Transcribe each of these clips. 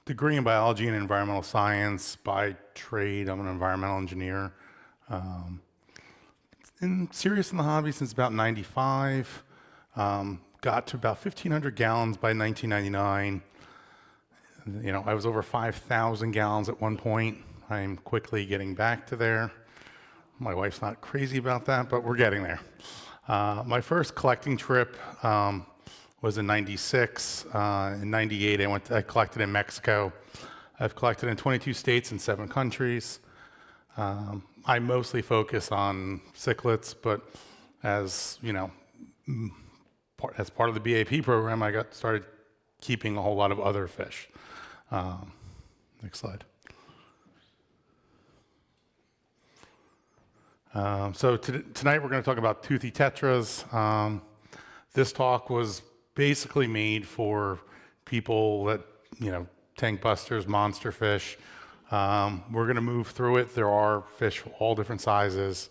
degree in biology and environmental science. By trade, I'm an environmental engineer. Been serious in the hobby since about 95. Got to about 1,500 gallons by 1999. You know, I was over 5,000 gallons at one point. I'm quickly getting back to there. My wife's not crazy about that, but we're getting there. My first collecting trip was in 96. In 98, I collected in Mexico. I've collected in 22 states and 7 countries. I mostly focus on cichlids, but as you know, as part of the BAP program, I started keeping a whole lot of other fish. Next slide. So tonight we're going to talk about Toothy Tetras. This talk was basically made for people that, you know, tank busters, monster fish. We're going to move through it. There are fish all different sizes.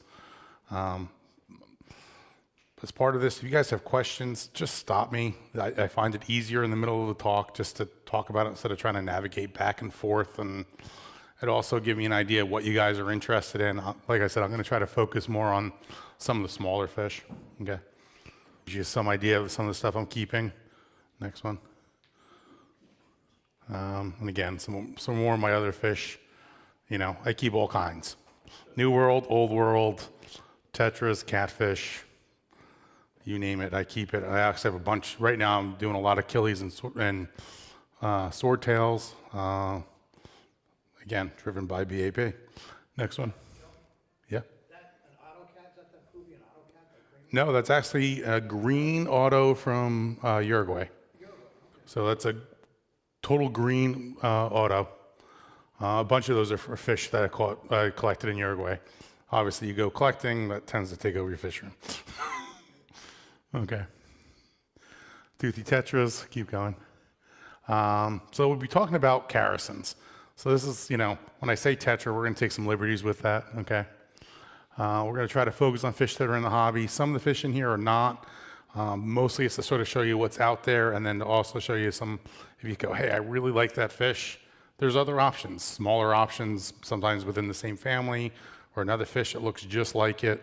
As part of this, if you guys have questions, just stop me. I find it easier in the middle of the talk just to talk about it instead of trying to navigate back and forth. And it also give me an idea of what you guys are interested in. Like I said, I'm going to try to focus more on some of the smaller fish. Okay. Gives you some idea of some of the stuff I'm keeping. Next one. And again, some more of my other fish. You know, I keep all kinds. New World, Old World, Tetras, catfish. You name it, I keep it. I actually have a bunch. Right now, I'm doing a lot of Achilles and swordtails. Again, driven by BAP. Next one. Yeah. Is that an auto cat? Is that the Peruvian auto cat? No, that's actually a green auto from Uruguay. So that's a total green auto. A bunch of those are for fish that I collected in Uruguay. Obviously, you go collecting, that tends to take over your fish room. Okay. Toothy Tetras, keep going. So we'll be talking about Characins. So this is, you know, when I say tetra, we're going to take some liberties with that, okay? We're going to try to focus on fish that are in the hobby. Some of the fish in here are not. Mostly it's to sort of show you what's out there and then to also show you some, if you go, hey, I really like that fish, there's other options, smaller options, sometimes within the same family, or another fish that looks just like it,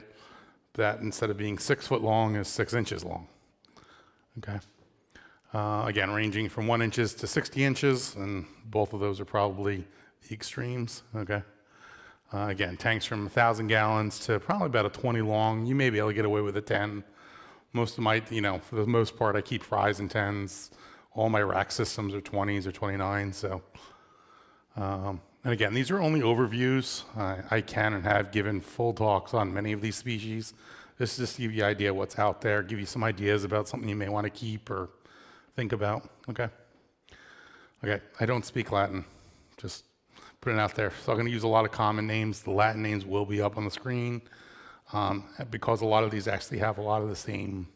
that instead of being 6 foot long is 6 inches long, okay? Again, ranging from 1 inches to 60 inches, and both of those are probably the extremes, okay? Again, tanks from 1,000 gallons to probably about a 20 long. You may be able to get away with a 10. Most of my, you know, for the most part, I keep fries in 10s. All my rack systems are 20s or 29s, so. And again, these are only overviews. I can and have given full talks on many of these species. This is just to give you an idea of what's out there, give you some ideas about something you may want to keep or think about, okay? Okay, I don't speak Latin, just putting it out there. So I'm going to use a lot of common names. The Latin names will be up on the screen because a lot of these actually have a lot of the same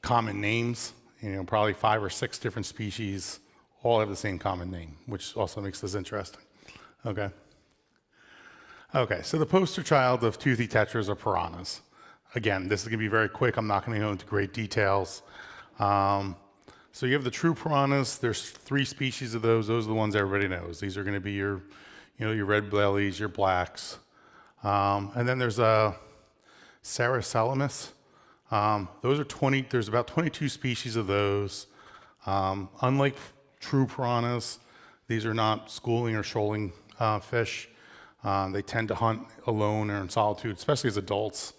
common names. You know, probably 5 or 6 different species all have the same common name, which also makes this interesting, okay? Okay, so the poster child of Toothy Tetras are piranhas. Again, this is going to be very quick. I'm not going to go into great details. So you have the true piranhas. There's 3 species of those. Those are the ones everybody knows. These are going to be your, you know, your red bellies, your blacks. And then there's a Serrasalmus. Those are 20. There's about 22 species of those. Unlike true piranhas, these are not schooling or shoaling fish. They tend to hunt alone or in solitude, especially as adults.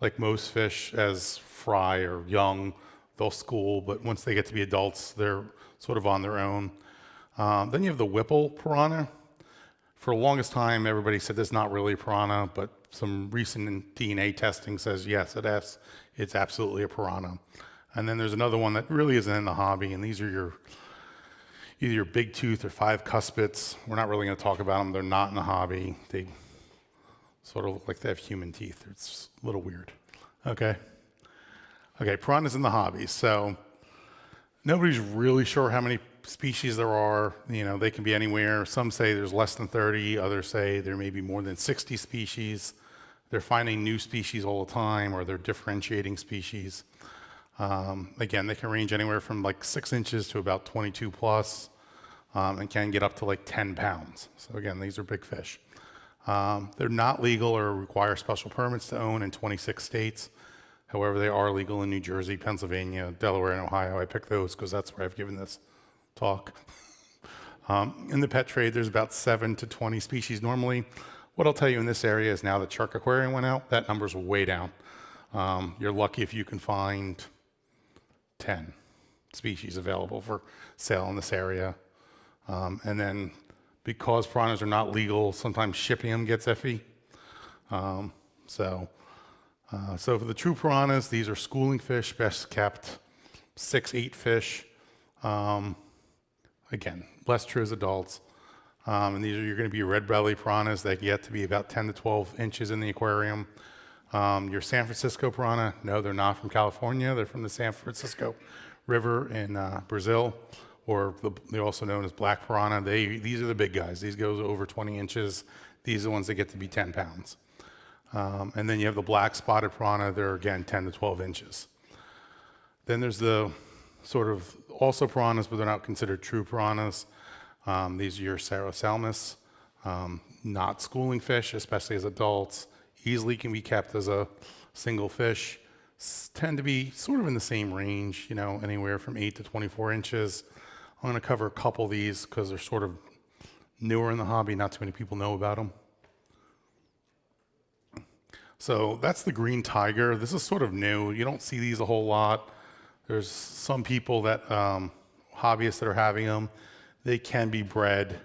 Like most fish, as fry or young, they'll school, but once they get to be adults, they're sort of on their own. Then you have the Wimple Piranha. For the longest time, everybody said this is not really a piranha, but some recent DNA testing says yes, it is. It's absolutely a piranha. And then there's another one that really isn't in the hobby, and these are either your big tooth or 5 cuspids. We're not really going to talk about them. They're not in the hobby. They sort of look like they have human teeth. It's a little weird. Okay. Okay, piranhas in the hobby. So nobody's really sure how many species there are. You know, they can be anywhere. Some say there's less than 30. Others say there may be more than 60 species. They're finding new species all the time, or they're differentiating species. Again, they can range anywhere from like 6 inches to about 22 plus. and can get up to like 10 pounds. So again, these are big fish. They're not legal or require special permits to own in 26 states. However, they are legal in New Jersey, Pennsylvania, Delaware, and Ohio. I picked those because that's where I've given this talk. In the pet trade, there's about 7 to 20 species normally. What I'll tell you in this area is now that Shark Aquarium went out, that number's way down. You're lucky if you can find 10 species available for sale in this area. And then because piranhas are not legal, sometimes shipping them gets iffy. So for the true piranhas, these are schooling fish, best kept, 6-8 fish. Again, less true as adults. And these are you're going to be red belly piranhas that get to be about 10 to 12 inches in the aquarium. Your San Francisco piranha, no, they're not from California. They're from the San Francisco River in Brazil, or they're also known as black piranha. These are the big guys. These goes over 20 inches. These are the ones that get to be 10 pounds. And then you have the black spotted piranha. They're, again, 10 to 12 inches. Then there's the sort of also piranhas, but they're not considered true piranhas. These are your Serrasalmus, not schooling fish, especially as adults. Easily can be kept as a single fish. Tend to be sort of in the same range, you know, anywhere from 8 to 24 inches. I'm going to cover a couple of these because they're sort of newer in the hobby. Not too many people know about them. So that's the green tiger. This is sort of new. You don't see these a whole lot. There's some people that, hobbyists that are having them. They can be bred.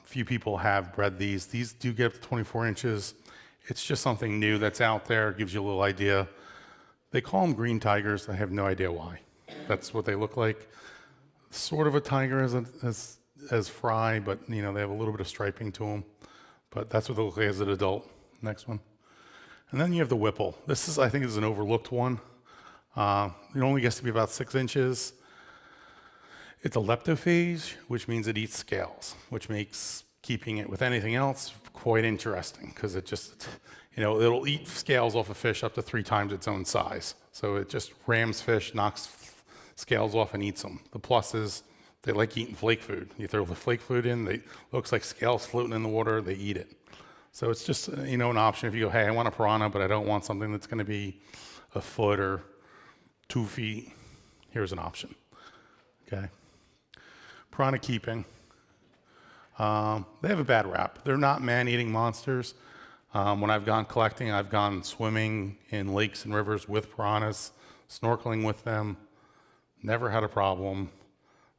Few people have bred these. These do get up to 24 inches. It's just something new that's out there. It gives you a little idea. They call them green tigers. I have no idea why. That's what they look like. Sort of a tiger as fry, but you know they have a little bit of striping to them. But that's what they look like as an adult. Next one. And then you have the Whipple. This is, I think, is an overlooked one. It only gets to be about 6 inches. It's a leptophage, which means it eats scales, which makes keeping it with anything else quite interesting because it just, you know, it'll eat scales off a fish up to 3 times its own size. So it just rams fish, knocks scales off and eats them. The plus is they like eating flake food. You throw the flake food in, it looks like scales floating in the water, they eat it. So it's just, you know, an option if you go, hey, I want a piranha, but I don't want something that's going to be a foot or 2 feet. Here's an option. Okay. Piranha Keeping. They have a bad rap. They're not man-eating monsters. When I've gone collecting, I've gone swimming in lakes and rivers with piranhas, snorkeling with them. Never had a problem.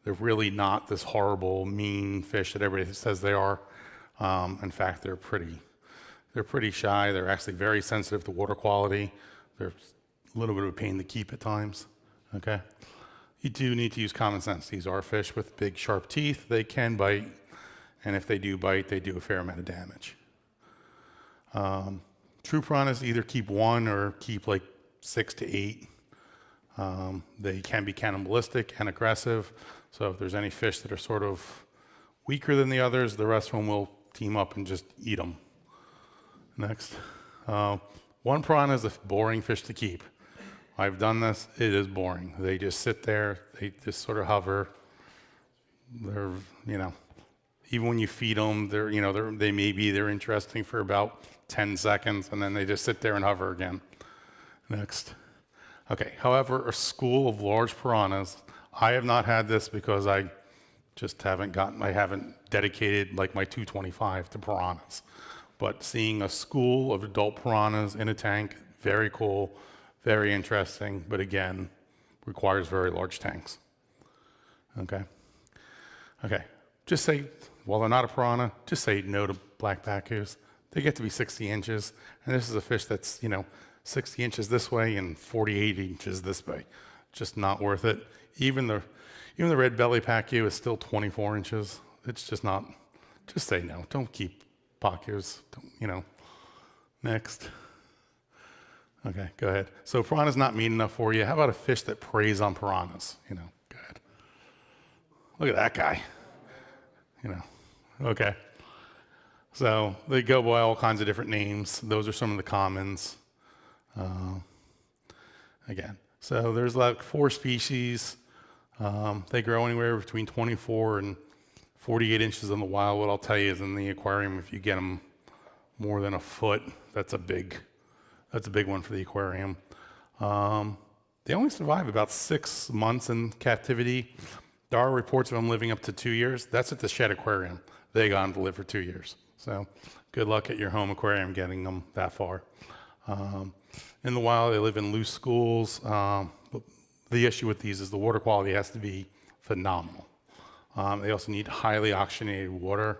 They're really not this horrible, mean fish that everybody says they are. In fact, they're pretty shy. They're actually very sensitive to water quality. They're a little bit of a pain to keep at times. Okay. You do need to use common sense. These are fish with big, sharp teeth. They can bite, and if they do bite, they do a fair amount of damage. True piranhas either keep 1 or keep like 6 to 8. They can be cannibalistic and aggressive, so if there's any fish that are sort of weaker than the others, the rest of them will team up and just eat them. Next. One piranha is a boring fish to keep. I've done this. It is boring. They just sit there. They just sort of hover. They're, you know, even when you feed them, they're, you know, they're interesting for about 10 seconds, and then they just sit there and hover again. Next. Okay. However, a school of large piranhas. I have not had this because I just haven't dedicated like my 225 to piranhas. But seeing a school of adult piranhas in a tank, very cool. Very interesting, but again, requires very large tanks. Okay. Just say, well, they're not a piranha, just say no to black PACUs. They get to be 60 inches, and this is a fish that's, you know, 60 inches this way and 48 inches this way. Just not worth it. Even the red belly PACU is still 24 inches. It's just not, just say no. Don't keep PACUs, you know. Next. Okay, go ahead. So piranha's not meat enough for you. How about a fish that preys on piranhas? You know, go ahead. Look at that guy. You know, okay. So they go by all kinds of different names. Those are some of the commons. Again, so there's like 4 species. They grow anywhere between 24 and 48 inches in the wild. What I'll tell you is in the aquarium, if you get them more than a foot, that's a big one for the aquarium. They only survive about 6 months in captivity. There are reports of them living up to 2 years. That's at the shed aquarium. They got them to live for 2 years. So good luck at your home aquarium getting them that far. In the wild, they live in loose schools. But the issue with these is the water quality has to be phenomenal. They also need highly oxygenated water.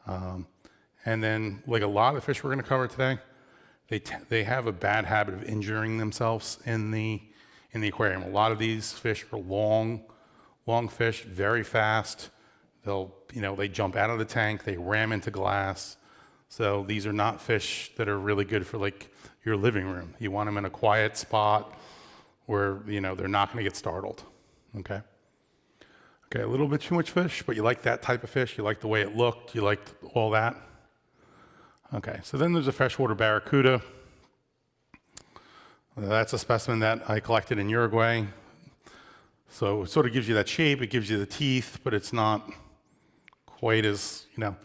And then, like a lot of the fish we're going to cover today, they have a bad habit of injuring themselves in the aquarium. A lot of these fish are long fish, very fast. They jump out of the tank, they ram into glass. So these are not fish that are really good for like your living room. You want them in a quiet spot where they're not going to get startled. Okay. Okay, a little bit too much fish, but you like that type of fish. You like the way it looked. You liked all that. Okay, so then there's a freshwater barracuda. That's a specimen that I collected in Uruguay. So it sort of gives you that shape. It gives you the teeth, but it's not quite as, a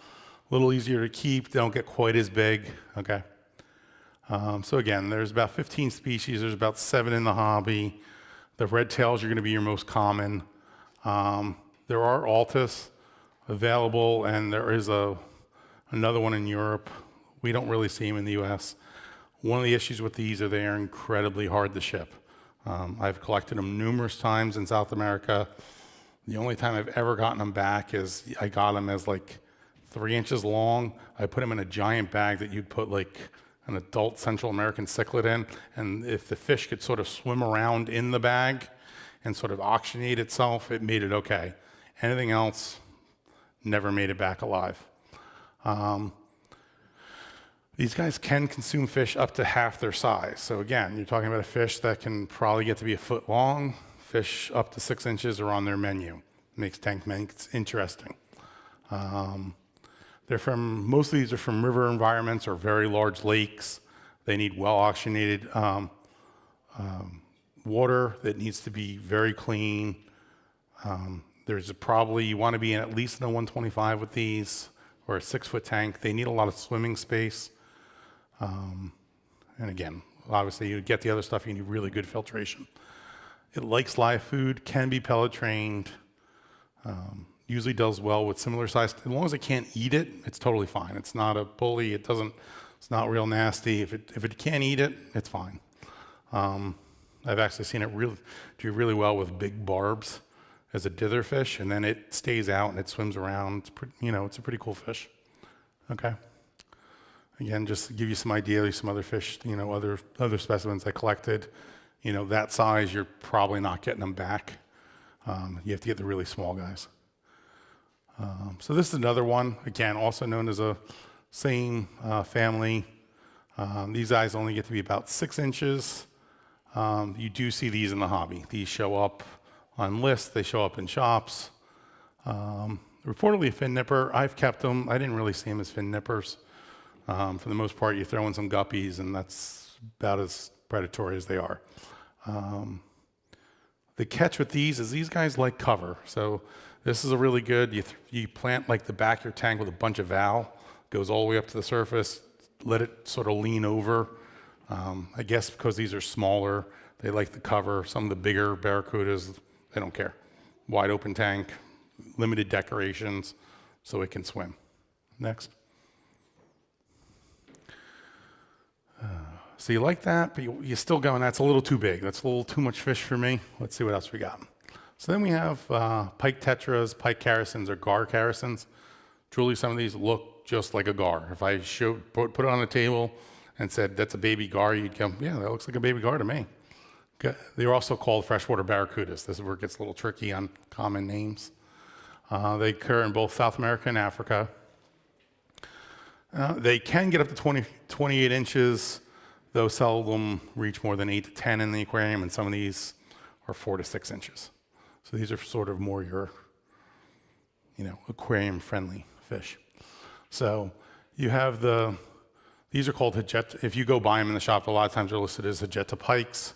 little easier to keep. They don't get quite as big. Okay. So again, there's about 15 species. There's about 7 in the hobby. The red tails are going to be your most common. There are altus available, and there is another one in Europe. We don't really see them in the U.S. One of the issues with these are they are incredibly hard to ship. I've collected them numerous times in South America. The only time I've ever gotten them back is I got them as like 3 inches long. I put them in a giant bag that you'd put like an adult Central American cichlid in, and if the fish could sort of swim around in the bag and sort of oxygenate itself, it made it okay. Anything else never made it back alive. These guys can consume fish up to half their size. So again, you're talking about a fish that can probably get to be a foot long. Fish up to 6 inches are on their menu. Makes tank minks interesting. Most of these are from river environments or very large lakes. They need well oxygenated water that needs to be very clean. You want to be in at least in a 125 with these, or a 6-foot tank. They need a lot of swimming space. And again, obviously you get the other stuff, you need really good filtration. It likes live food, can be pellet trained, usually does well with similar size. As long as it can't eat it, it's totally fine. It's not a bully, it's not real nasty. If it can't eat it, it's fine. I've actually seen it do really well with big barbs as a dither fish, and then it stays out and it swims around. It's a pretty cool fish. Okay. Again, just to give you some idea, some other fish, other specimens I collected, that size, you're probably not getting them back. You have to get the really small guys. So this is another one, again, also known as a same family. These guys only get to be about 6 inches. You do see these in the hobby. These show up on lists. They show up in shops. Reportedly a fin nipper. I've kept them. I didn't really see them as fin nippers. For the most part, you throw in some guppies, and that's about as predatory as they are. The catch with these is these guys like cover. So this is a really good, you plant like the back of your tank with a bunch of val, goes all the way up to the surface, let it sort of lean over. I guess because these are smaller, they like the cover. Some of the bigger barracudas, they don't care. Wide open tank, limited decorations, so it can swim. Next. So you like that, but you're still going, that's a little too big. That's a little too much fish for me. Let's see what else we got. So then we have Pike Tetras, Pike-Characins, or Gar-Characins. Truly, some of these look just like a gar. If I put it on a table and said, that's a baby gar, you'd go, yeah, that looks like a baby gar to me. They're also called freshwater barracudas. This is where it gets a little tricky on common names. They occur in both South America and Africa. They can get up to 28 inches, though seldom reach more than 8 to 10 in the aquarium, and some of these are 4 to 6 inches. So these are sort of more your, aquarium-friendly fish. So you have these are called Chiappetta. If you go buy them in the shop, a lot of times they're listed as Chiappetta pikes.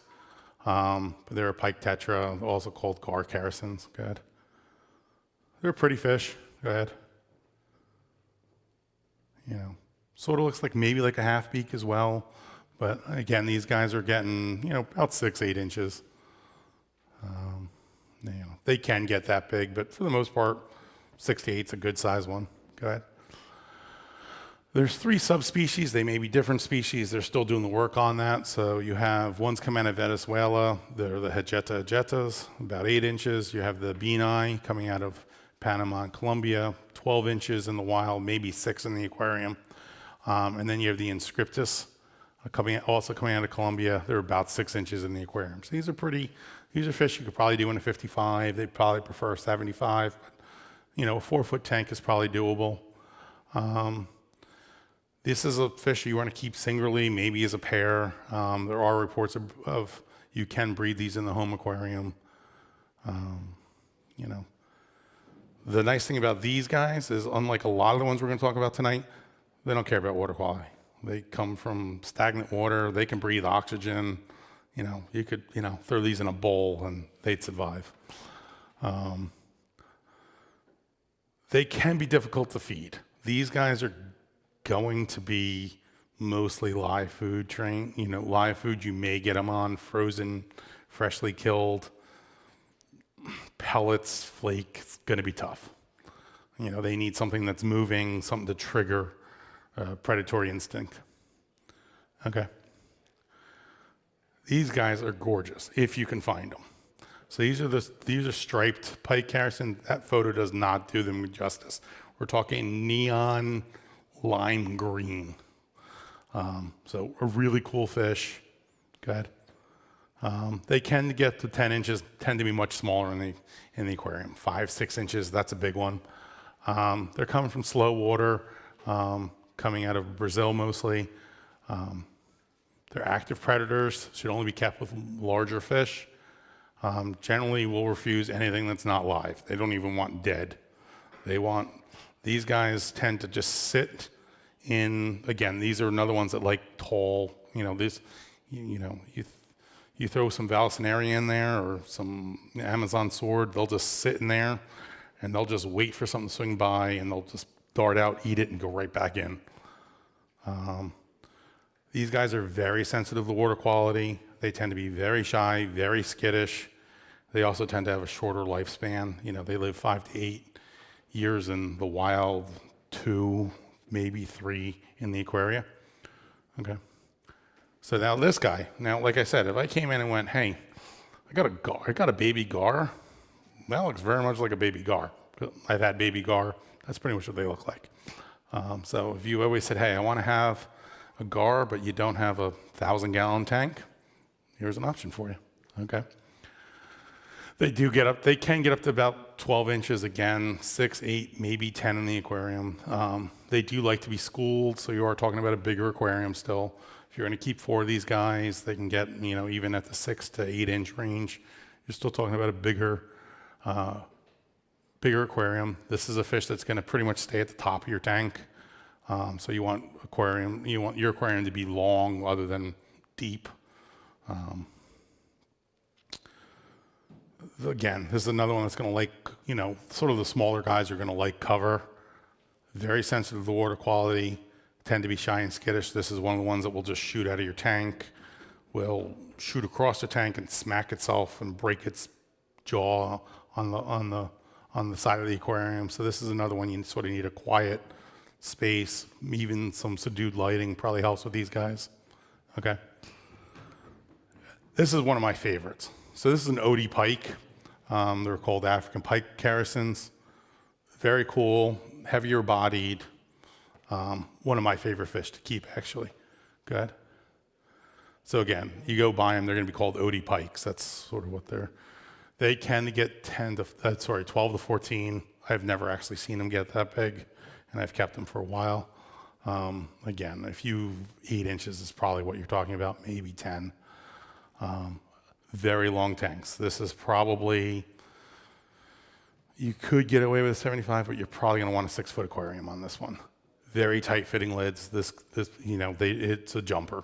But they're a Pike Tetra, also called Gar-Characins. Good. They're a pretty fish. Go ahead. You know, sort of looks like maybe like a half beak as well. But again, these guys are getting, about 6-8 inches. They can get that big, but for the most part, 6 to 8 is a good size one. Go ahead. There's 3 subspecies. They may be different species. They're still doing the work on that. So you have ones coming out of Venezuela. They're the Chiappettas, about 8 inches. You have the bean-eye coming out of Panama and Colombia, 12 inches in the wild, maybe 6 in the aquarium. And then you have the Inscriptus also coming out of Colombia. They're about 6 inches in the aquarium. So these are fish you could probably do in a 55. They'd probably prefer a 75. But, a 4-foot tank is probably doable. This is a fish you want to keep singularly, maybe as a pair. There are reports of you can breed these in the home aquarium. The nice thing about these guys is, unlike a lot of the ones we're going to talk about tonight, they don't care about water quality. They come from stagnant water. They can breathe oxygen. You could, throw these in a bowl and they'd survive. They can be difficult to feed. These guys are going to be mostly live food trained. Live food, you may get them on frozen, freshly killed. Pellets, flake, it's going to be tough. They need something that's moving, something to trigger predatory instinct. Okay. These guys are gorgeous if you can find them. So these are striped Pike-Characins. That photo does not do them justice. We're talking neon lime green. So a really cool fish. Go ahead. They can get to 10 inches, tend to be much smaller in the aquarium. 5-6 inches, that's a big one. They're coming from slow water, coming out of Brazil mostly. They're active predators, should only be kept with larger fish. Generally will refuse anything that's not live. They don't even want dead. These guys tend to just sit in, again, these are another ones that like tall, you throw some Vallisneria in there or some Amazon sword, they'll just sit in there and they'll just wait for something to swing by and they'll just dart out, eat it, and go right back in. These guys are very sensitive to water quality. They tend to be very shy, very skittish. They also tend to have a shorter lifespan. They live 5 to 8 years in the wild, 2, maybe 3 in the aquaria. Okay. So now this guy, like I said, if I came in and went, hey, I got a baby gar, that looks very much like a baby gar. I've had baby gar. That's pretty much what they look like. So if you always said, hey, I want to have a gar, but you don't have a 1,000-gallon tank, here's an option for you. Okay. They can get up to about 12 inches again, 6, 8, maybe 10 in the aquarium. They do like to be schooled, so you are talking about a bigger aquarium still. If you're going to keep 4 of these guys, they can get, even at the 6 to 8 inch range, you're still talking about a bigger aquarium. This is a fish that's going to pretty much stay at the top of your tank. So you want your aquarium to be long rather than deep. Again, this is another one that's going to like, sort of the smaller guys are going to like cover. Very sensitive to water quality, tend to be shy and skittish. This is one of the ones that will just shoot out of your tank, will shoot across the tank and smack itself and break its jaw on the side of the aquarium. So this is another one you sort of need a quiet space, even some subdued lighting probably helps with these guys. Okay. This is one of my favorites. So this is an OD pike. They're called African Pike-Characins. Very cool, heavier bodied. One of my favorite fish to keep, actually. Go ahead. So again, you go buy them, they're going to be called OD pikes. That's sort of what they can get 12 to 14. I've never actually seen them get that big, and I've kept them for a while. Again, 8 inches is probably what you're talking about, maybe 10. Very long tanks. This is probably, you could get away with a 75, but you're probably going to want a 6-foot aquarium on this one. Very tight fitting lids. It's a jumper.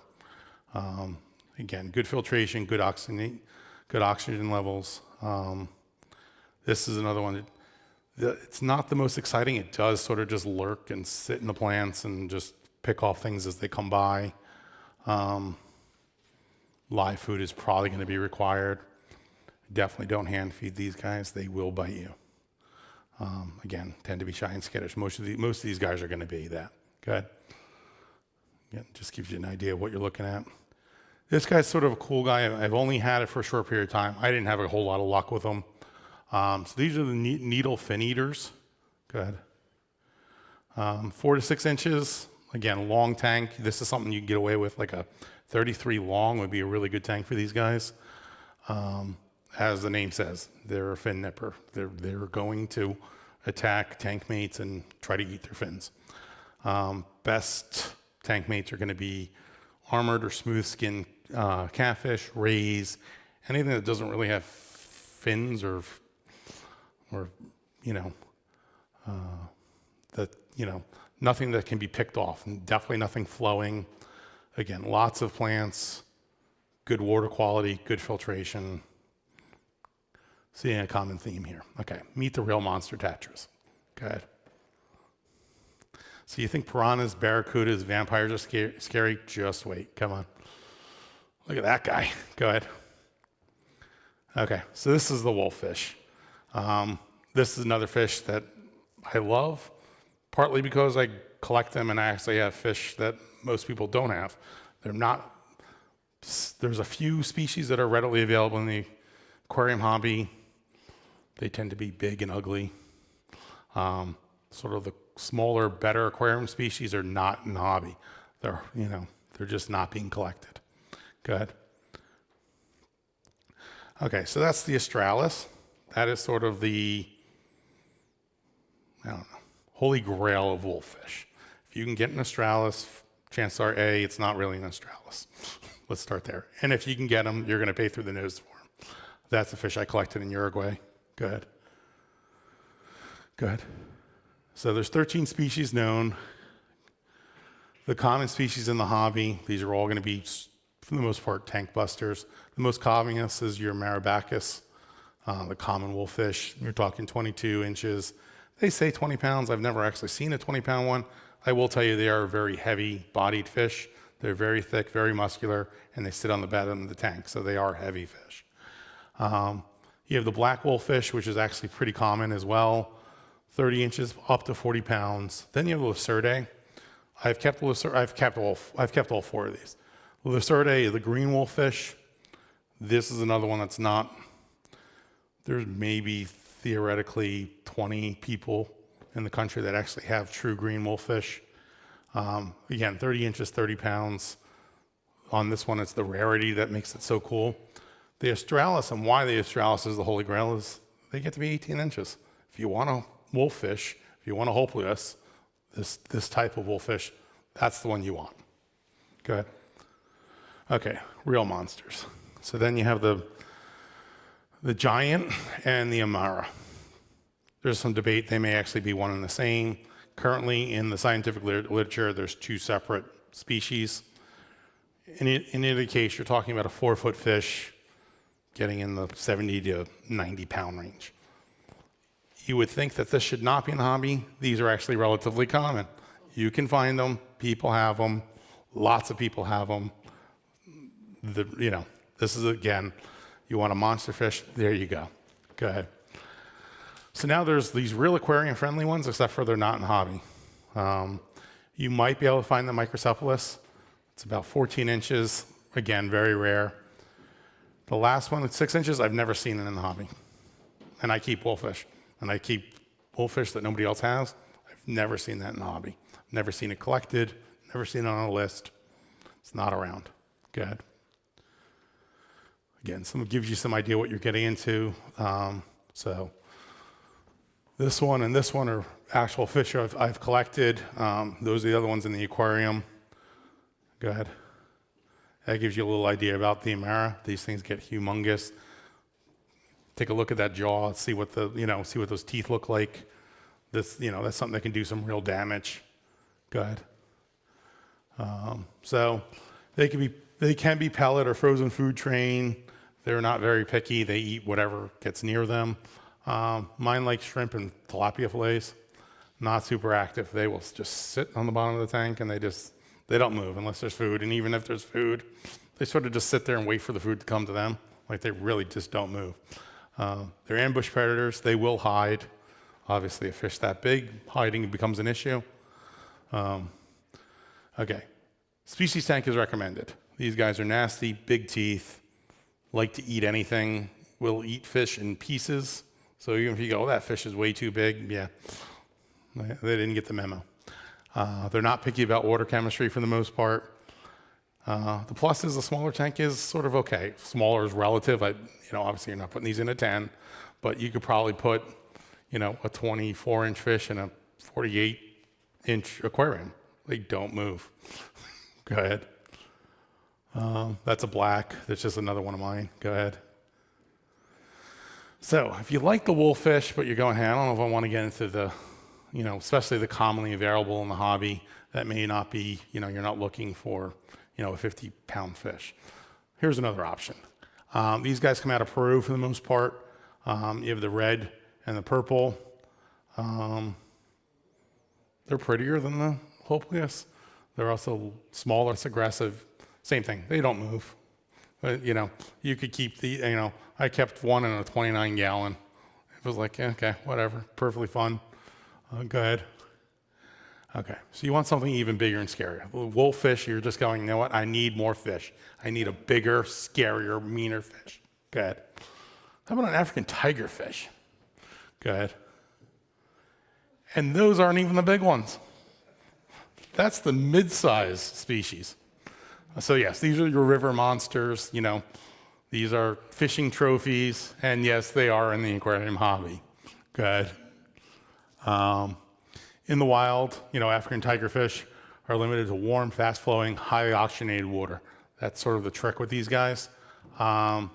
Again, good filtration, good oxygen levels. This is another one. It's not the most exciting. It does sort of just lurk and sit in the plants and just pick off things as they come by. Live food is probably going to be required. Definitely don't hand feed these guys. They will bite you. Again, tend to be shy and skittish. Most of these guys are going to be that. Good. Again, just gives you an idea of what you're looking at. This guy's sort of a cool guy. I've only had it for a short period of time. I didn't have a whole lot of luck with them. So these are the needle fin eaters. Go ahead. 4 to 6 inches. Again, long tank. This is something you can get away with. Like a 33 long would be a really good tank for these guys. As the name says, they're a fin nipper. They're going to attack tank mates and try to eat their fins. Best tank mates are going to be armored or smooth skin catfish, rays, anything that doesn't really have fins or nothing that can be picked off, and definitely nothing flowing. Again, lots of plants, good water quality, good filtration. Seeing a common theme here. Okay, meet the real monster tetras. Go ahead. So you think piranhas, barracudas, vampires are scary? Just wait. Come on. Look at that guy. Go ahead. Okay, so this is the wolffish. This is another fish that I love, partly because I collect them and I actually have fish that most people don't have. There's a few species that are readily available in the aquarium hobby. They tend to be big and ugly. Sort of the smaller, better aquarium species are not in the hobby. They're just not being collected. Go ahead. Okay, so that's the Australis. That is sort of the, holy grail of wolffish. If you can get an Australis, chances are, A, it's not really an Australis. Let's start there. And if you can get them, you're going to pay through the nose for them. That's the fish I collected in Uruguay. Go ahead. Go ahead. So there's 13 species known. The common species in the hobby, these are all going to be, for the most part, tank busters. The most commonest is your Marabacus, the common wolffish. You're talking 22 inches. They say 20 pounds. I've never actually seen a 20-pound one. I will tell you they are very heavy-bodied fish. They're very thick, very muscular, and they sit on the bottom of the tank, so they are heavy fish. You have the black wolffish, which is actually pretty common as well, 30 inches up to 40 pounds. Then you have the Lacerdae. I've kept all 4 of these. The Lacerdae, the green wolffish. This is another one that's not. There's maybe theoretically 20 people in the country that actually have true green wolffish. Again, 30 inches, 30 pounds. On this one, it's the rarity that makes it so cool. The Australis, and why the Australis is the holy grail, is they get to be 18 inches. If you want a wolffish, if you want a Hoplias, this type of wolffish, that's the one you want. Go ahead. Okay, real monsters. So then you have the giant and the Amara. There's some debate. They may actually be one and the same. Currently, in the scientific literature, there's 2 separate species. In either case, you're talking about a 4-foot fish getting in the 70 to 90 pound range. You would think that this should not be in the hobby. These are actually relatively common. You can find them. People have them. Lots of people have them. This is, again, you want a monster fish, there you go. Go ahead. So now there's these real aquarium-friendly ones, except for they're not in the hobby. You might be able to find the Microcephalus. It's about 14 inches. Again, very rare. The last one at 6 inches, I've never seen it in the hobby. And I keep wolffish. And I keep wolffish that nobody else has. I've never seen that in the hobby. Never seen it collected. Never seen it on a list. It's not around. Go ahead. Again, gives you some idea what you're getting into. So this one and this one are actual fish I've collected. Those are the other ones in the aquarium. Go ahead. That gives you a little idea about the Amara. These things get humongous. Take a look at that jaw, see what those teeth look like. That's something that can do some real damage. Go ahead. So they can be pellet or frozen food train. They're not very picky. They eat whatever gets near them. Mine like shrimp and tilapia fillets, not super active. They will just sit on the bottom of the tank and they don't move unless there's food. And even if there's food, they sort of just sit there and wait for the food to come to them. Like they really just don't move. They're ambush predators. They will hide. Obviously, a fish that big, hiding becomes an issue. Okay, species tank is recommended. These guys are nasty, big teeth, like to eat anything, will eat fish in pieces. So even if you go, oh, that fish is way too big, yeah, they didn't get the memo. They're not picky about water chemistry for the most part. The plus is a smaller tank is sort of okay. Smaller is relative. Obviously you're not putting these in a 10, but you could probably put, a 24-inch fish in a 48-inch aquarium. They don't move. Go ahead. That's a black. That's just another one of mine. Go ahead. So if you like the wolffish, but you're going, hey, I don't know if I want to get into the, especially the commonly available in the hobby, that may not be, you're not looking for, a 50-pound fish. Here's another option. These guys come out of Peru for the most part. You have the red and the purple. They're prettier than the Hoplias. They're also small, less aggressive. Same thing. They don't move. But, you could keep the, I kept one in a 29-gallon. It was like, yeah, okay, whatever. Perfectly fun. Go ahead. Okay, so you want something even bigger and scarier. Wolffish, you're just going, you know what? I need more fish. I need a bigger, scarier, meaner fish. Go ahead. How about an African tiger fish? Go ahead. And those aren't even the big ones. That's the mid-size species. So yes, these are your river monsters. These are fishing trophies, and yes, they are in the aquarium hobby. Go ahead. In the wild, African tigerfish are limited to warm, fast-flowing, highly oxygenated water. That's sort of the trick with these guys. The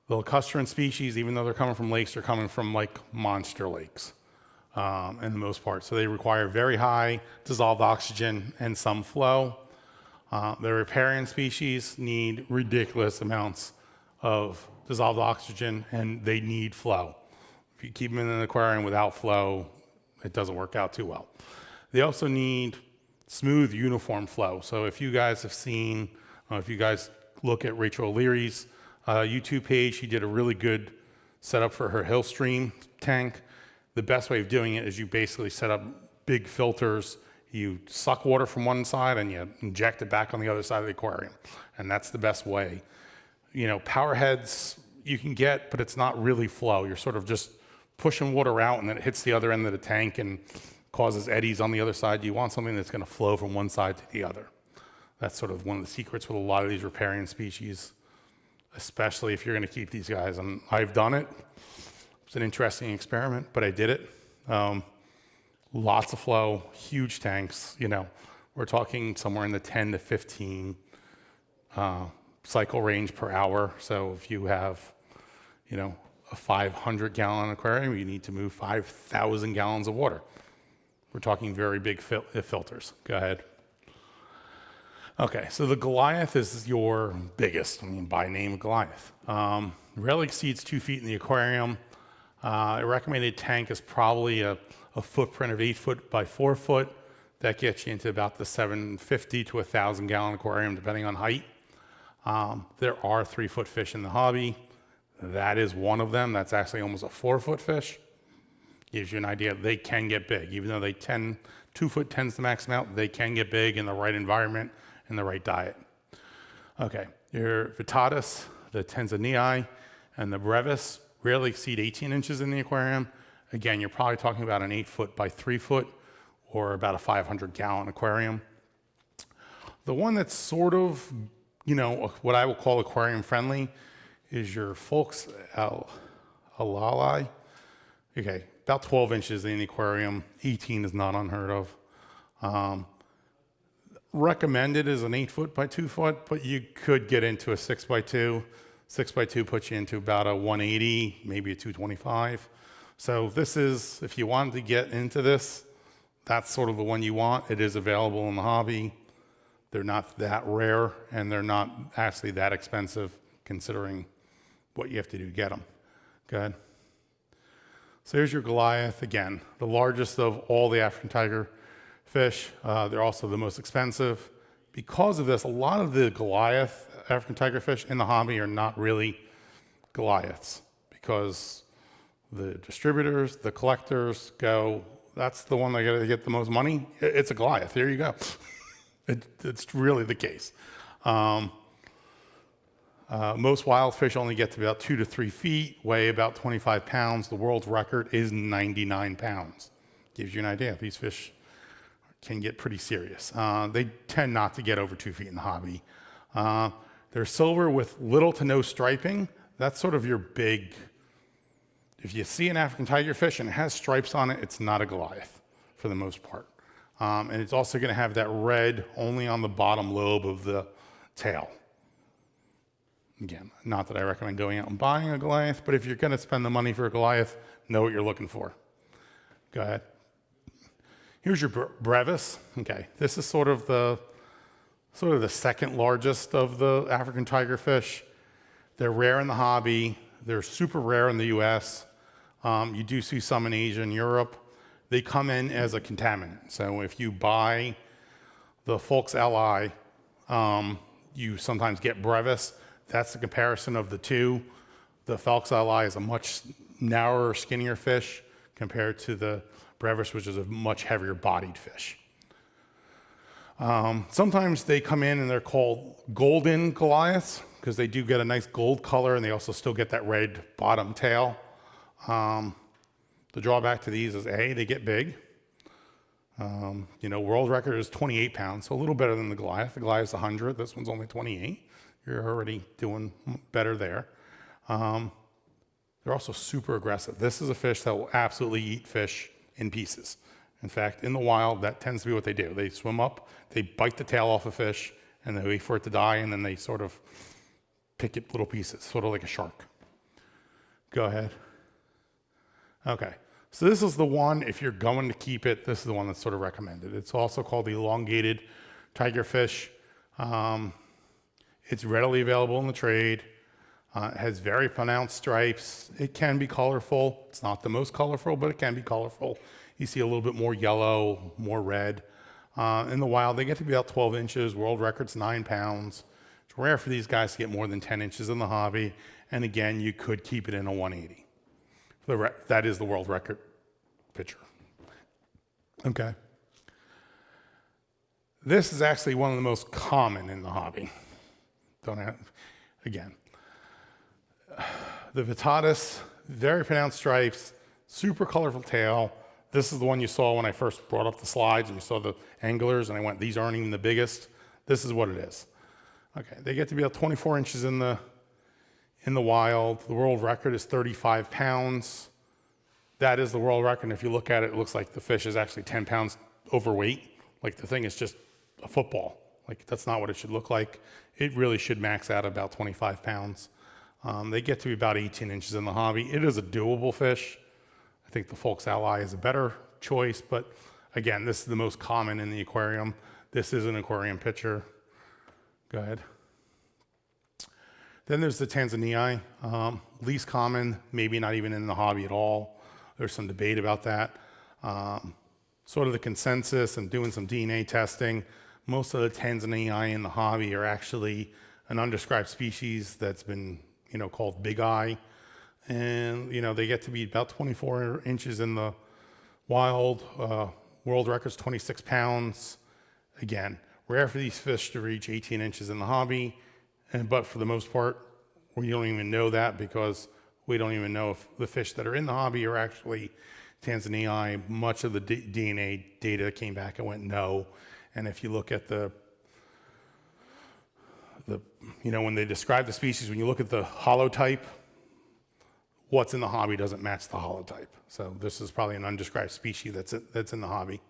lacustrine species, even though they're coming from lakes, they're coming from like monster lakes in the most part. So they require very high dissolved oxygen and some flow. The riparian species need ridiculous amounts of dissolved oxygen and they need flow. If you keep them in an aquarium without flow, it doesn't work out too well. They also need smooth, uniform flow. So if you guys have seen, if you guys look at Rachel O'Leary's YouTube page, she did a really good setup for her Hillstream tank. The best way of doing it is you basically set up big filters. You suck water from one side and you inject it back on the other side of the aquarium. And that's the best way. Power heads you can get, but it's not really flow. You're sort of just pushing water out and then it hits the other end of the tank and causes eddies on the other side. You want something that's going to flow from one side to the other. That's sort of one of the secrets with a lot of these riparian species, especially if you're going to keep these guys. And I've done it. It's an interesting experiment, but I did it. Lots of flow, huge tanks. We're talking somewhere in the 10 to 15 cycle range per hour. So if you have, a 500-gallon aquarium, you need to move 5,000 gallons of water. We're talking very big filters. Go ahead. Okay, so the Goliath is your biggest, by name Goliath. Rarely exceeds 2 feet in the aquarium. A recommended tank is probably a footprint of 8 foot by 4 foot. That gets you into about the 750 to 1,000 gallon aquarium, depending on height. There are 3-foot fish in the hobby. That is one of them. That's actually almost a 4-foot fish. Gives you an idea. They can get big. Even though 2 foot tends to max them out, they can get big in the right environment and the right diet. Okay, your Vittatus, the Tanzanii, and the Brevis rarely exceed 18 inches in the aquarium. Again, you're probably talking about an 8-foot by 3-foot or about a 500-gallon aquarium. The one that's sort of, what I will call aquarium friendly is your Folks Alali. Okay, about 12 inches in the aquarium. 18 is not unheard of. Recommended is an 8-foot by 2-foot, but you could get into a 6 by 2. 6 by 2 puts you into about a 180, maybe a 225. So this is, if you wanted to get into this, that's sort of the one you want. It is available in the hobby. They're not that rare, and they're not actually that expensive considering what you have to do to get them. Go ahead. So here's your Goliath, again, the largest of all the African tiger fish. They're also the most expensive. Because of this, a lot of the Goliath African tiger fish in the hobby are not really Goliaths, because the distributors, the collectors go, that's the one that got to get the most money. It's a Goliath. There you go. It's really the case. Most wild fish only get to about 2 to 3 feet, weigh about 25 pounds. The world's record is 99 pounds. Gives you an idea. These fish can get pretty serious. They tend not to get over 2 feet in the hobby. They're silver with little to no striping. That's sort of your big, if you see an African tiger fish and it has stripes on it, it's not a Goliath for the most part. And it's also going to have that red only on the bottom lobe of the tail. Again, not that I recommend going out and buying a Goliath, but if you're going to spend the money for a Goliath, know what you're looking for. Go ahead. Here's your brevis. Okay, this is sort of the second largest of the African tiger fish. They're rare in the hobby. They're super rare in the U.S. You do see some in Asia and Europe. They come in as a contaminant. So if you buy the Folks Ally, you sometimes get brevis. That's the comparison of the two. The Folks Ally is a much narrower, skinnier fish compared to the brevis, which is a much heavier bodied fish. Sometimes they come in and they're called golden Goliaths because they do get a nice gold color and they also still get that red bottom tail. The drawback to these is A, they get big. World record is 28 pounds, so a little better than the Goliath. The Goliath's 100, this one's only 28. You're already doing better there. They're also super aggressive. This is a fish that will absolutely eat fish in pieces. In fact, in the wild, that tends to be what they do. They swim up, they bite the tail off a fish, and they wait for it to die, and then they sort of pick it little pieces, sort of like a shark. Go ahead. Okay, so this is the one, if you're going to keep it, this is the one that's sort of recommended. It's also called the elongated tigerfish. It's readily available in the trade. It has very pronounced stripes. It can be colorful. It's not the most colorful, but it can be colorful. You see a little bit more yellow, more red. In the wild, they get to be about 12 inches. World record's 9 pounds. It's rare for these guys to get more than 10 inches in the hobby. And again, you could keep it in a 180. That is the world record picture. Okay. This is actually one of the most common in the hobby. Again. The Vittatus, very pronounced stripes, super colorful tail. This is the one you saw when I first brought up the slides and you saw the anglers and I went, these aren't even the biggest. This is what it is. Okay, they get to be about 24 inches in the wild. The world record is 35 pounds. That is the world record. And if you look at it, it looks like the fish is actually 10 pounds overweight. Like the thing is just a football. Like that's not what it should look like. It really should max out about 25 pounds. They get to be about 18 inches in the hobby. It is a doable fish. I think the Folks Ally is a better choice, but again, this is the most common in the aquarium. This is an aquarium picture. Go ahead. Then there's the Tanzanii, least common, maybe not even in the hobby at all. There's some debate about that. Sort of the consensus and doing some DNA testing, most of the Tanzanii in the hobby are actually an undescribed species that's been called big eye. And, they get to be about 24 inches in the wild. World record's 26 pounds. Again, rare for these fish to reach 18 inches in the hobby. But for the most part, we don't even know that because we don't even know if the fish that are in the hobby are actually Tanzanii. Much of the DNA data came back and went no. And if you look at when they describe the species, when you look at the holotype, what's in the hobby doesn't match the holotype. So this is probably an undescribed species that's in the hobby.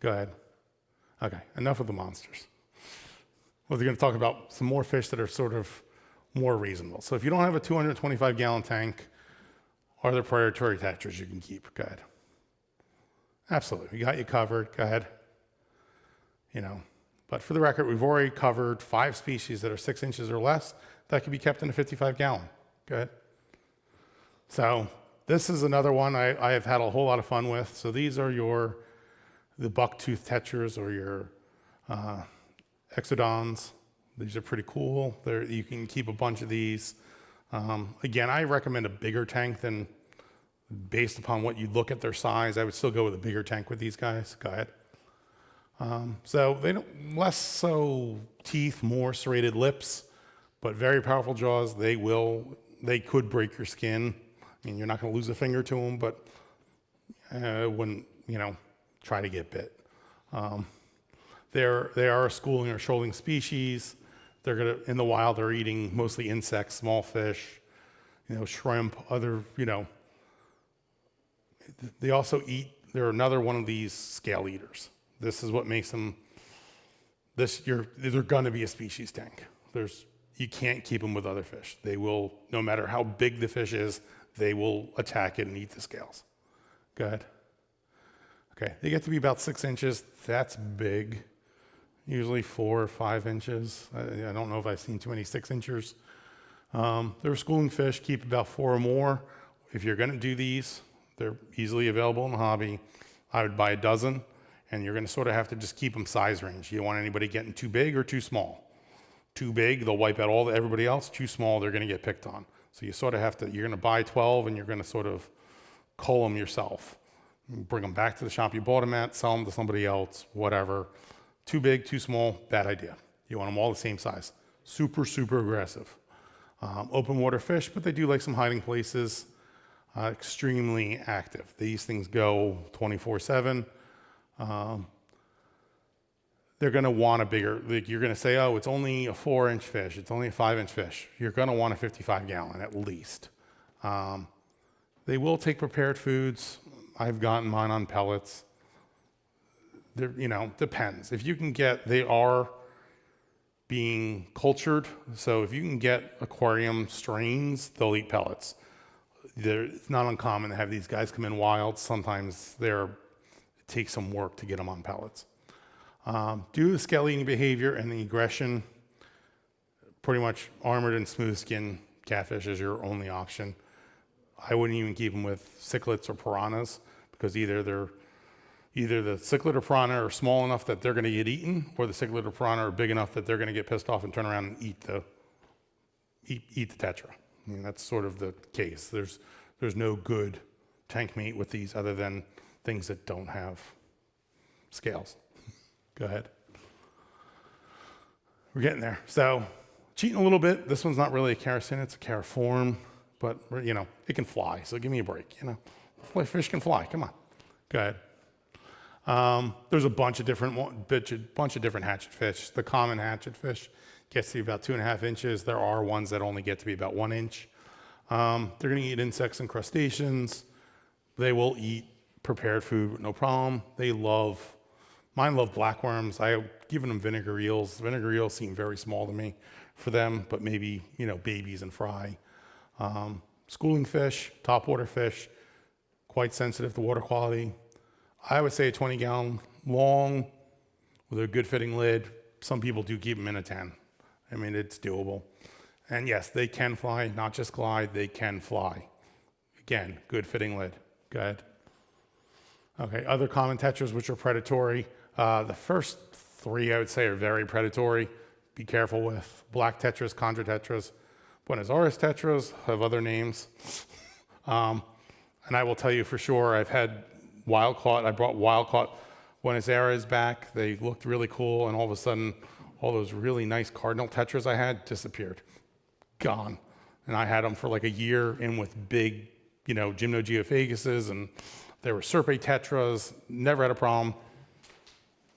Go ahead. Okay, enough of the monsters. Well, we're going to talk about some more fish that are sort of more reasonable. So if you don't have a 225-gallon tank, are there predatory tetras you can keep? Go ahead. Absolutely, we got you covered. Go ahead. But for the record, we've already covered 5 species that are 6 inches or less that can be kept in a 55-gallon. Go ahead. So This is another one I have had a whole lot of fun with. So these are the Bucktooth Tetras or your Exodons. These are pretty cool. You can keep a bunch of these. Again, I recommend a bigger tank than, based upon what you look at their size, I would still go with a bigger tank with these guys. Go ahead. So they don't, less so teeth, more serrated lips, but very powerful jaws. They could break your skin. I mean, you're not going to lose a finger to them, but wouldn't, try to get bit. They are a schooling or shoaling species. In the wild, they're eating mostly insects, small fish, shrimp, other, they also eat, they're another one of these scale eaters. This is what makes them, they're going to be a species tank. You can't keep them with other fish. They will, no matter how big the fish is, they will attack it and eat the scales. Go ahead. Okay, they get to be about 6 inches. That's big. Usually 4 or 5 inches. I don't know if I've seen too many 6 inchers. They're schooling fish, keep about 4 or more. If you're gonna do these, they're easily available in the hobby. I would buy a dozen, and you're gonna sort of have to just keep them size range. You don't want anybody getting too big or too small. Too big, they'll wipe out everybody else. Too small, they're gonna get picked on. So you sort of have to, you're gonna buy 12 and you're gonna sort of cull them yourself. Bring them back to the shop you bought them at, sell them to somebody else, whatever. Too big, too small, bad idea. You want them all the same size. Super, super aggressive. Open water fish, but they do like some hiding places. Extremely active. These things go 24/7. They're gonna want a bigger, you're gonna say, oh, it's only a 4-inch fish, it's only a 5-inch fish. You're gonna want a 55-gallon at least. They will take prepared foods. I've gotten mine on pellets. Depends. If you can they are being cultured. So if you can get aquarium strains, they'll eat pellets. It's not uncommon to have these guys come in wild. Sometimes it takes some work to get them on pellets. Due to the scale eating behavior and the aggression, pretty much armored and smooth skin catfish is your only option. I wouldn't even keep them with cichlids or piranhas because either the cichlid or piranha are small enough that they're going to get eaten, or the cichlid or piranha are big enough that they're going to get pissed off and turn around and eat the tetra. I mean, that's sort of the case. There's no good tank meat with these other than things that don't have scales. Go ahead. We're getting there. So cheating a little bit. This one's not really a Characin, it's a Charaform, but it can fly. So give me a break. Fish can fly. Come on. Go ahead. There's a bunch of different hatchet fish. The common hatchet fish gets to be about 2.5 inches. There are ones that only get to be about 1 inch. They're going to eat insects and crustaceans. They will eat prepared food with no problem. Mine love blackworms. I've given them vinegar eels. Vinegar eels seem very small to me for them, but maybe, babies and fry. Schooling fish, topwater fish, quite sensitive to water quality. I would say a 20-gallon long with a good fitting lid. Some people do keep them in a 10. I mean, it's doable. And yes, they can fly, not just glide, they can fly. Again, good fitting lid. Go ahead. Okay, other common tetras which are predatory. The first 3 I would say are very predatory. Be careful with black tetras, chondra tetras. Buenos Aires tetras have other names. And I will tell you for sure, I've had wild caught. I brought wild caught Buenos Aires back. They looked really cool, and all of a sudden, all those really nice cardinal tetras I had disappeared, gone. And I had them for like a year in with big, gymnogeophaguses, and there were serpe tetras. Never had a problem.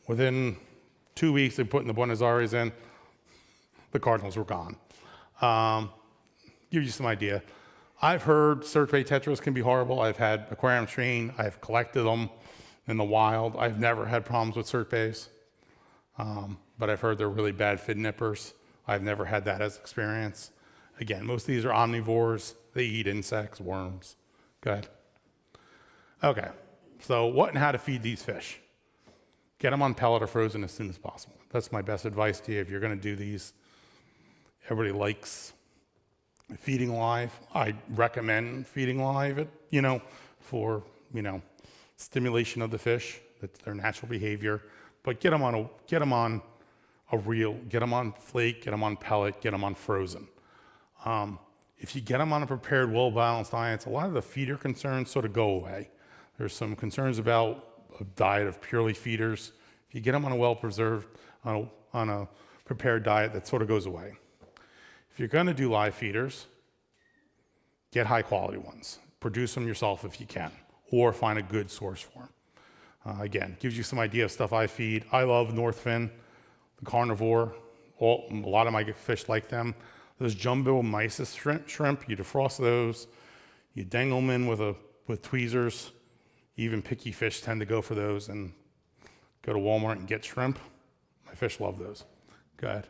Within 2 weeks, they put in the Buenos Aires in. The cardinals were gone. Give you some idea. I've heard serpe tetras can be horrible. I've had aquarium train. I've collected them in the wild. I've never had problems with serpes, but I've heard they're really bad fin nippers. I've never had that as experience. Again, most of these are omnivores. They eat insects, worms. Go ahead. Okay, so what and how to feed these fish? Get them on pellet or frozen as soon as possible. That's my best advice to you if you're going to do these. Everybody likes Feeding live, I recommend feeding live, for, stimulation of the fish. That's their natural behavior. But get them on a reel, get them on flake, get them on pellet, get them on frozen. If you get them on a prepared, well-balanced diet, a lot of the feeder concerns sort of go away. There's some concerns about a diet of purely feeders. If you get them on a well-preserved, on a prepared diet, that sort of goes away. If you're going to do live feeders, get high-quality ones. Produce them yourself if you can, or find a good source for them. Again, gives you some idea of stuff I feed. I love Northfin, the carnivore. A lot of my fish like them. Those jumbo mysis shrimp, you defrost those, you dangle them in with tweezers. Even picky fish tend to go for those and go to Walmart and get shrimp. My fish love those. Go ahead.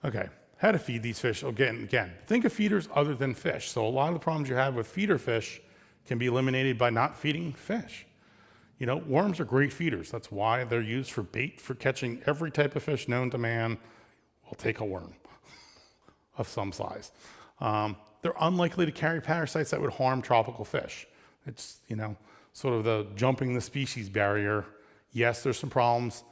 Okay, how to feed these fish. Again, think of feeders other than fish. So a lot of the problems you have with feeder fish can be eliminated by not feeding fish. Worms are great feeders. That's why they're used for bait for catching every type of fish known to man. We'll take a worm of some size. They're unlikely to carry parasites that would harm tropical fish. It's, sort of the jumping the species barrier. Yes, there's some problems.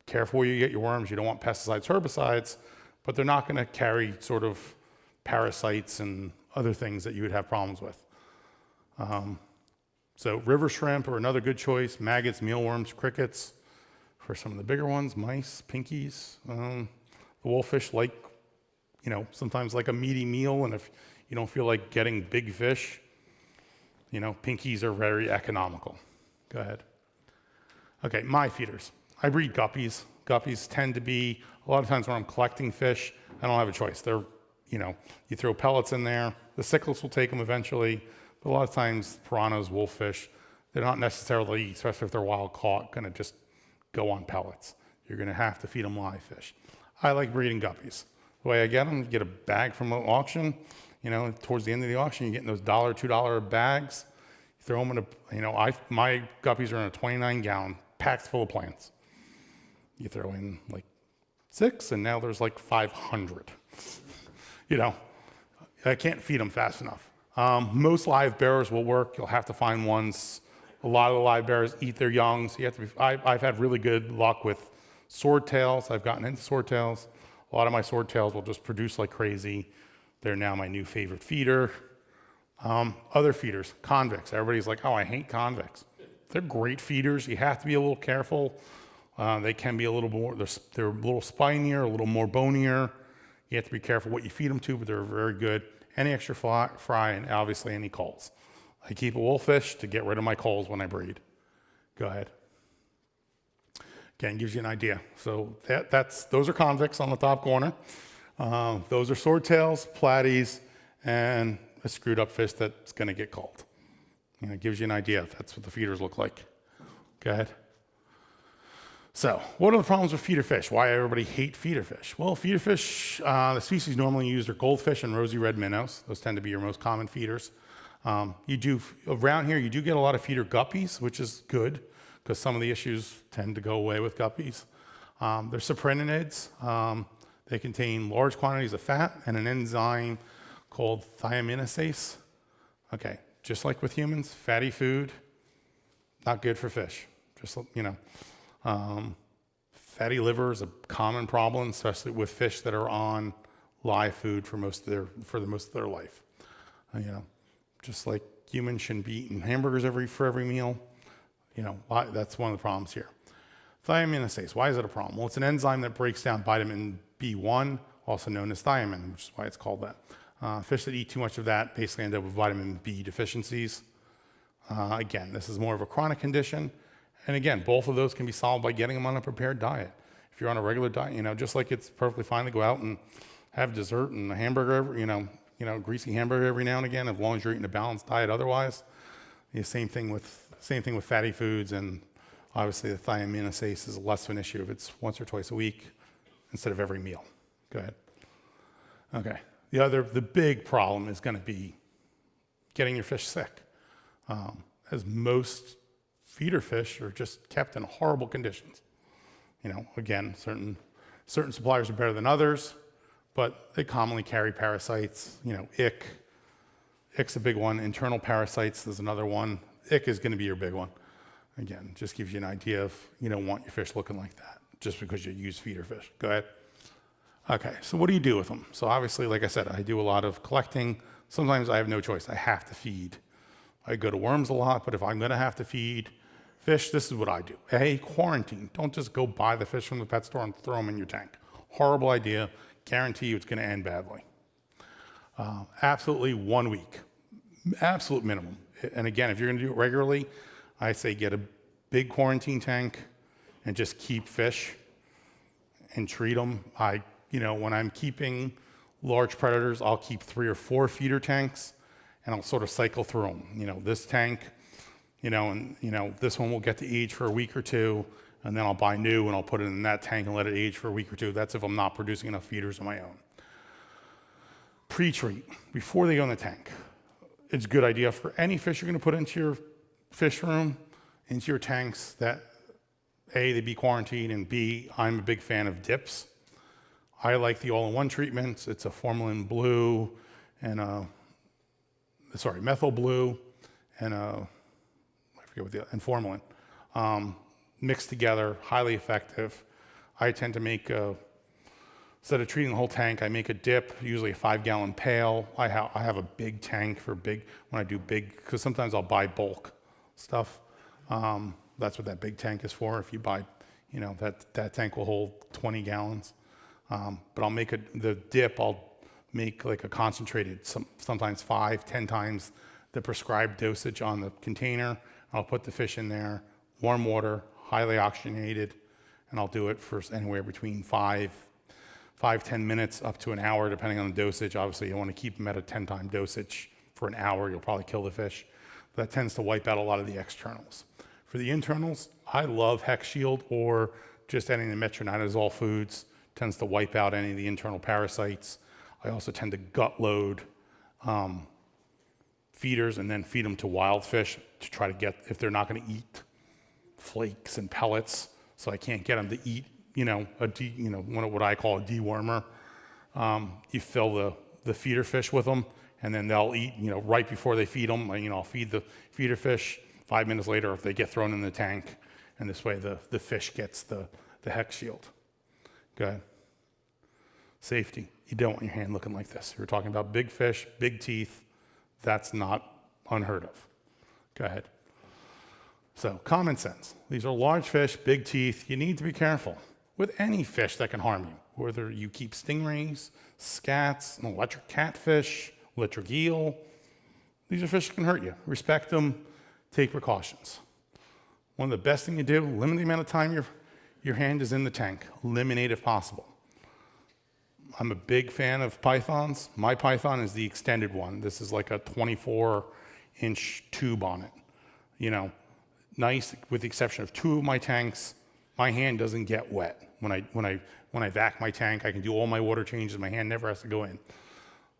Careful where you get your worms. You don't want pesticides, herbicides, but they're not going to carry sort of parasites and other things that you would have problems with. So river shrimp are another good choice. Maggots, mealworms, crickets. For some of the bigger ones, mice, pinkies. The wolffish like, sometimes like a meaty meal, and if you don't feel like getting big fish, pinkies are very economical. Go ahead. Okay, my feeders. I breed guppies. Guppies tend to be, a lot of times when I'm collecting fish, I don't have a choice. They're, you throw pellets in there. The cichlids will take them eventually. But a lot of times, piranhas, wolffish, they're not necessarily, especially if they're wild caught, going to just go on pellets. You're going to have to feed them live fish. I like breeding guppies. The way I get them, you get a bag from an auction. Towards the end of the auction, you're getting those $1, $2 bags. You throw them in my guppies are in a 29-gallon, packed full of plants. You throw in like 6, and now there's like 500. I can't feed them fast enough. Most live bearers will work. You'll have to find ones. A lot of the live bearers eat their young, so you have to be. I've had really good luck with swordtails. I've gotten into swordtails. A lot of my swordtails will just produce like crazy. They're now my new favorite feeder. Other feeders, convicts. Everybody's like, oh, I hate convicts. They're great feeders. You have to be a little careful. They can be a little more, they're a little spinier, a little more bonier. You have to be careful what you feed them to, but they're very good. Any extra fry, and obviously any culls. I keep a wolffish to get rid of my culls when I breed. Go ahead. Again, gives you an idea. So those are convicts on the top corner. Those are swordtails, platies, and a screwed up fish that's going to get culled. It gives you an idea. That's what the feeders look like. Go ahead. So, what are the problems with feeder fish? Why everybody hate feeder fish? Well, feeder fish, the species normally used are goldfish and rosy red minnows. Those tend to be your most common feeders. Around here, you do get a lot of feeder guppies, which is good because some of the issues tend to go away with guppies. They're saproninids. They contain large quantities of fat and an enzyme called thiaminasase. Okay, just like with humans, fatty food, not good for fish. Just, fatty liver is a common problem, especially with fish that are on live food for most of their life. Just like humans shouldn't be eating hamburgers for every meal. That's one of the problems here. Thiaminasase, why is it a problem? Well, it's an enzyme that breaks down vitamin B1, also known as thiamine, which is why it's called that. Fish that eat too much of that basically end up with vitamin B deficiencies. Again, this is more of a chronic condition. And again, both of those can be solved by getting them on a prepared diet. If you're on a regular diet, just like it's perfectly fine to go out and have dessert and a hamburger, greasy hamburger every now and again, as long as you're eating a balanced diet otherwise. The same thing with fatty foods, and obviously the thiaminasase is less of an issue if it's once or twice a week instead of every meal. Go ahead. Okay. The big problem is going to be getting your fish sick, as most feeder fish are just kept in horrible conditions. Again, certain suppliers are better than others, but they commonly carry parasites, ick. Ick's a big one. Internal parasites is another one. Ick is going to be your big one. Again, just gives you an idea of you don't want your fish looking like that just because you use feeder fish. Go ahead. Okay, so what do you do with them? So obviously, like I said, I do a lot of collecting. Sometimes I have no choice. I have to feed. I go to worms a lot, but if I'm going to have to feed fish, this is what I do. A, quarantine. Don't just go buy the fish from the pet store and throw them in your tank. Horrible idea. Guarantee you it's going to end badly. Absolutely 1 week. Absolute minimum. And again, if you're going to do it regularly, I say get a big quarantine tank and just keep fish and treat them. When I'm keeping large predators, I'll keep 3 or 4 feeder tanks and I'll sort of cycle through them. This tank, this one will get to age for a week or two, and then I'll buy new and I'll put it in that tank and let it age for a week or two. That's if I'm not producing enough feeders of my own. Pre-treat, before they go in the tank. It's a good idea for any fish you're going to put into your fish room, into your tanks, that A, they be quarantined, and B, I'm a big fan of dips. I like the all-in-one treatments. It's a formalin blue and methyl blue and and formalin mixed together, highly effective. I tend to make instead of treating the whole tank, I make a dip, usually a 5-gallon pail. I have a big tank for when I do big, because sometimes I'll buy bulk stuff. That's what that big tank is for. If you buy, that tank will hold 20 gallons. But I'll make the dip, I'll make like a concentrated, sometimes 5-10 times the prescribed dosage on the container. I'll put the fish in there, warm water, highly oxygenated, and I'll do it for anywhere between 5-10 minutes up to an hour, depending on the dosage. Obviously, you want to keep them at a 10-time dosage for an hour. You'll probably kill the fish. That tends to wipe out a lot of the externals. For the internals, I love Hex Shield or just adding the metronidazole foods. Tends to wipe out any of the internal parasites. I also tend to gut load feeders and then feed them to wild fish to try to get, if they're not going to eat flakes and pellets, so I can't get them to eat, what I call a dewormer. You fill the feeder fish with them, and then they'll eat, right before they feed them. I'll feed the feeder fish. 5 minutes later, if they get thrown in the tank, and this way the fish gets the Hex Shield. Go ahead. Safety. You don't want your hand looking like this. We're talking about big fish, big teeth. That's not unheard of. Go ahead. So, common sense. These are large fish, big teeth. You need to be careful with any fish that can harm you, whether you keep stingrays, scats, an electric catfish, electric eel. These are fish that can hurt you. Respect them. Take precautions. One of the best things you do, limit the amount of time your hand is in the tank. Eliminate if possible. I'm a big fan of pythons. My python is the extended one. This is like a 24-inch tube on it. Nice, with the exception of 2 of my tanks. My hand doesn't get wet. When I vac my tank, I can do all my water changes. My hand never has to go in.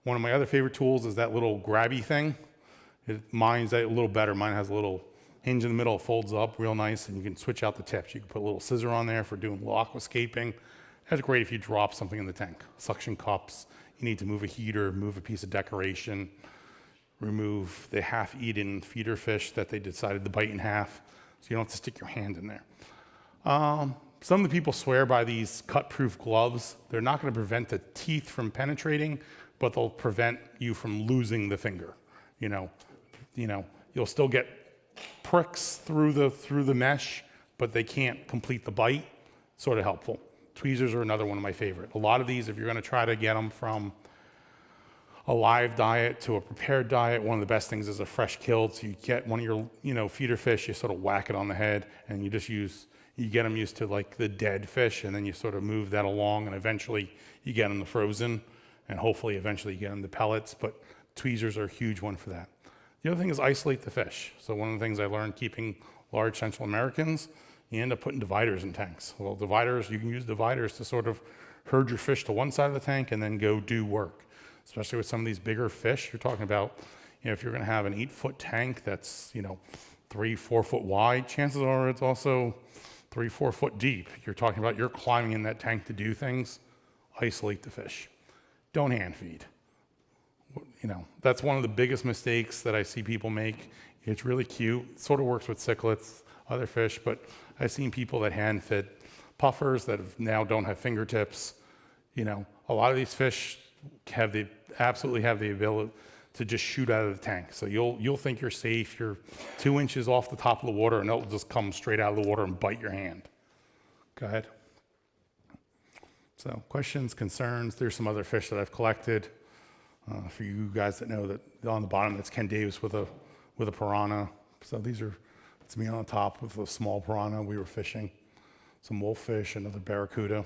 One of my other favorite tools is that little grabby thing. Mine's a little better. Mine has a little hinge in the middle, it folds up real nice, and you can switch out the tips. You can put a little scissor on there for doing little aquascaping. That's great if you drop something in the tank. Suction cups, you need to move a heater, move a piece of decoration, remove the half-eaten feeder fish that they decided to bite in half, so you don't have to stick your hand in there. Some of the people swear by these cut-proof gloves. They're not going to prevent the teeth from penetrating, but they'll prevent you from losing the finger. You'll still get pricks through the mesh, but they can't complete the bite. Sort of helpful. Tweezers are another one of my favorite. A lot of these, if you're going to try to get them from a live diet to a prepared diet, one of the best things is a fresh killed. So you get one of your feeder fish, you sort of whack it on the head, and you get them used to like the dead fish, and then you sort of move that along, and eventually you get them to frozen, and hopefully eventually you get them to pellets. But tweezers are a huge one for that. The other thing is isolate the fish. So one of the things I learned keeping large Central Americans, you end up putting dividers in tanks. Well, you can use dividers to sort of herd your fish to one side of the tank and then go do work. Especially with some of these bigger fish, you're talking about, if you're going to have an 8-foot tank that's, 3-4 foot wide, chances are it's also 3-4 foot deep. You're talking about you're climbing in that tank to do things. Isolate the fish. don't hand feed. You know, that's one of the biggest mistakes that I see people make. It's really cute. It sort of works with cichlids, other fish, but I've seen people that hand feed puffers that now don't have fingertips. You know, a lot of these fish absolutely have the ability to just shoot out of the tank. So you'll think you're safe. You're 2 inches off the top of the water, and it'll just come straight out of the water and bite your hand. Go ahead. So questions, concerns. There's some other fish that I've collected. For you guys that know that on the bottom, that's Ken Davis with a piranha. So it's me on the top with a small piranha. We were fishing some wolffish, another barracuda.